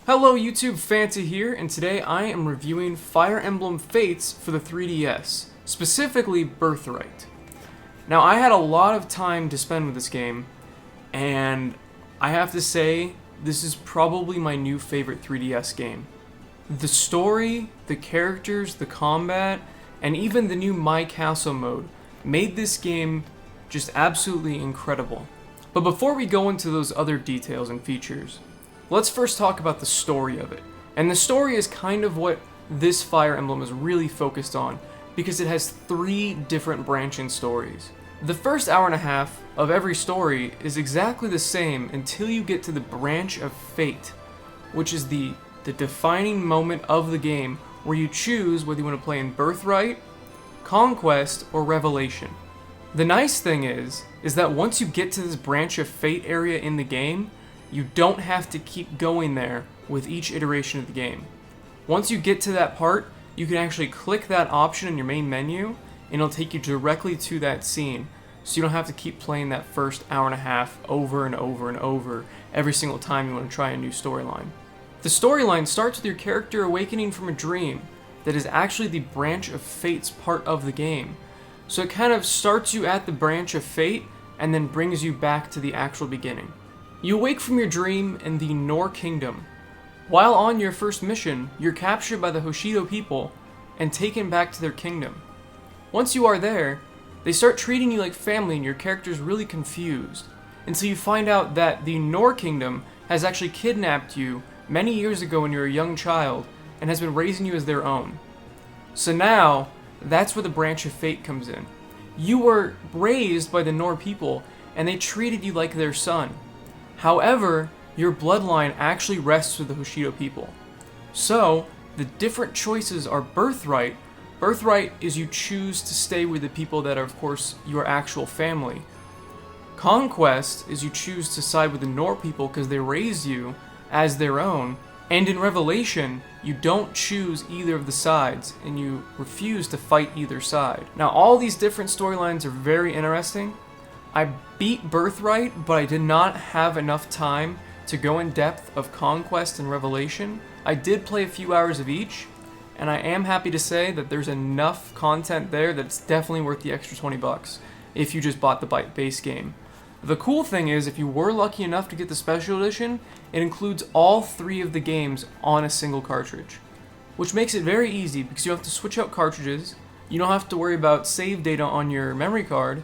Hello YouTube, Fanta here, and today I am reviewing Fire Emblem Fates for the 3DS, specifically Birthright. Now I had a lot of time to spend with this game, and I have to say, this is probably my new favorite 3DS game. The story, the characters, the combat, and even the new My Castle mode made this game just absolutely incredible. But before we go into those other details and features, let's first talk about the story of it. And the story is kind of what this Fire Emblem is really focused on, because it has 3 different branching stories. The first hour and a half of every story is exactly the same until you get to the Branch of Fate, which is the defining moment of the game where you choose whether you want to play in Birthright, Conquest, or Revelation. The nice thing is that once you get to this Branch of Fate area in the game, you don't have to keep going there with each iteration of the game. Once you get to that part, you can actually click that option in your main menu, and it'll take you directly to that scene, so you don't have to keep playing that first hour and a half over and over and over every single time you want to try a new storyline. The storyline starts with your character awakening from a dream that is actually the Branch of Fate's part of the game. So it kind of starts you at the Branch of Fate and then brings you back to the actual beginning. You awake from your dream in the Nor Kingdom. While on your first mission, you're captured by the Hoshido people and taken back to their kingdom. Once you are there, they start treating you like family and your character's really confused, until you find out that the Nor Kingdom has actually kidnapped you many years ago when you were a young child and has been raising you as their own. So now, that's where the Branch of Fate comes in. You were raised by the Nor people and they treated you like their son. However, your bloodline actually rests with the Hoshido people. So, the different choices are Birthright. Birthright is you choose to stay with the people that are, of course, your actual family. Conquest is you choose to side with the Nor people because they raised you as their own. And in Revelation, you don't choose either of the sides, and you refuse to fight either side. Now, all these different storylines are very interesting. I beat Birthright, but I did not have enough time to go in depth of Conquest and Revelation. I did play a few hours of each, and I am happy to say that there's enough content there that it's definitely worth the extra $20 if you just bought the base game. The cool thing is, if you were lucky enough to get the special edition, it includes all 3 of the games on a single cartridge, which makes it very easy because you don't have to switch out cartridges, you don't have to worry about save data on your memory card,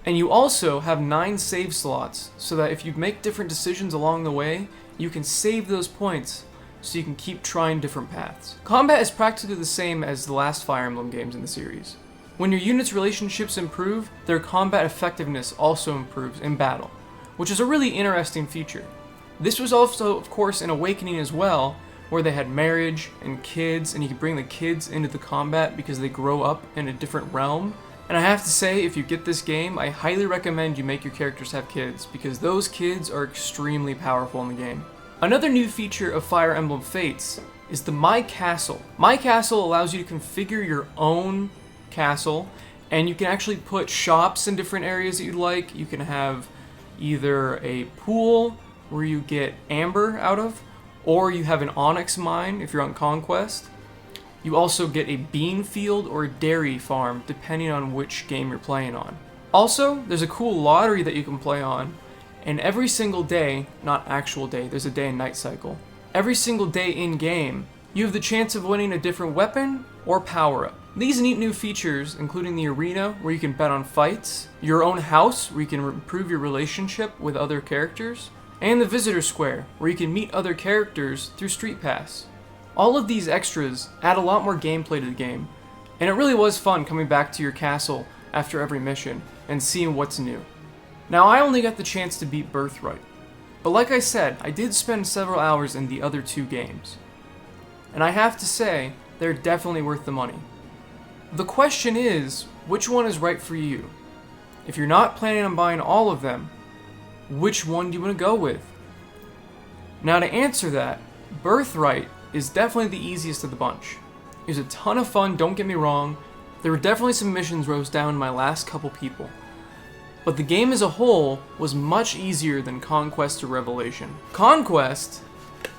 and you also have 9 save slots, so that if you make different decisions along the way, you can save those points so you can keep trying different paths. Combat is practically the same as the last Fire Emblem games in the series. When your units' relationships improve, their combat effectiveness also improves in battle, which is a really interesting feature. This was also, of course, in Awakening as well, where they had marriage and kids, and you could bring the kids into the combat because they grow up in a different realm. And I have to say, if you get this game, I highly recommend you make your characters have kids, because those kids are extremely powerful in the game. Another new feature of Fire Emblem Fates is the My Castle. My Castle allows you to configure your own castle, and you can actually put shops in different areas that you'd like. You can have either a pool where you get amber out of, or you have an onyx mine if you're on Conquest. You also get a bean field or a dairy farm, depending on which game you're playing on. Also, there's a cool lottery that you can play on, and every single day, not actual day, there's a day and night cycle, every single day in-game, you have the chance of winning a different weapon or power-up. These neat new features, including the arena, where you can bet on fights, your own house, where you can improve your relationship with other characters, and the visitor square, where you can meet other characters through Street Pass. All of these extras add a lot more gameplay to the game, and it really was fun coming back to your castle after every mission and seeing what's new. Now, I only got the chance to beat Birthright, but like I said, I did spend several hours in the other 2 games, and I have to say, they're definitely worth the money. The question is, which one is right for you? If you're not planning on buying all of them, which one do you want to go with? Now, to answer that, Birthright is definitely the easiest of the bunch. It was a ton of fun, don't get me wrong. There were definitely some missions where I was down my last couple people. But the game as a whole was much easier than Conquest or Revelation. Conquest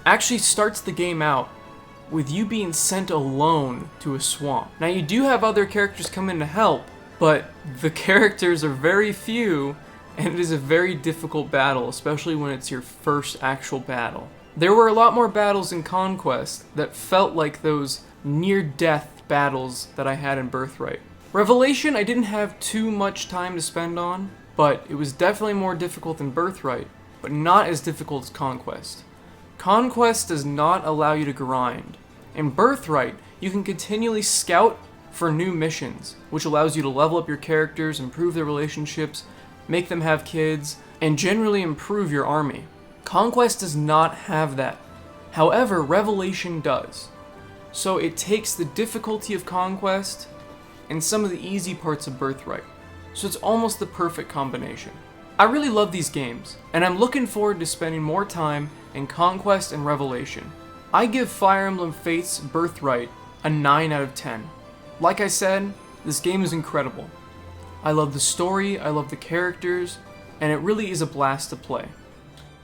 actually starts the game out with you being sent alone to a swamp. Now you do have other characters come in to help, but the characters are very few, and it is a very difficult battle, especially when it's your first actual battle. There were a lot more battles in Conquest that felt like those near-death battles that I had in Birthright. Revelation I didn't have too much time to spend on, but it was definitely more difficult than Birthright, but not as difficult as Conquest. Conquest does not allow you to grind. In Birthright, you can continually scout for new missions, which allows you to level up your characters, improve their relationships, make them have kids, and generally improve your army. Conquest does not have that. However, Revelation does. So it takes the difficulty of Conquest and some of the easy parts of Birthright. So it's almost the perfect combination. I really love these games, and I'm looking forward to spending more time in Conquest and Revelation. I give Fire Emblem Fates Birthright a 9 out of 10. Like I said, this game is incredible. I love the story, I love the characters, and it really is a blast to play.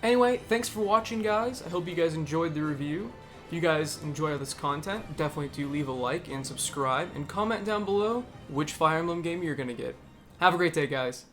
Anyway, thanks for watching, guys. I hope you guys enjoyed the review. If you guys enjoy this content, definitely do leave a like and subscribe, and comment down below which Fire Emblem game you're gonna get. Have a great day, guys.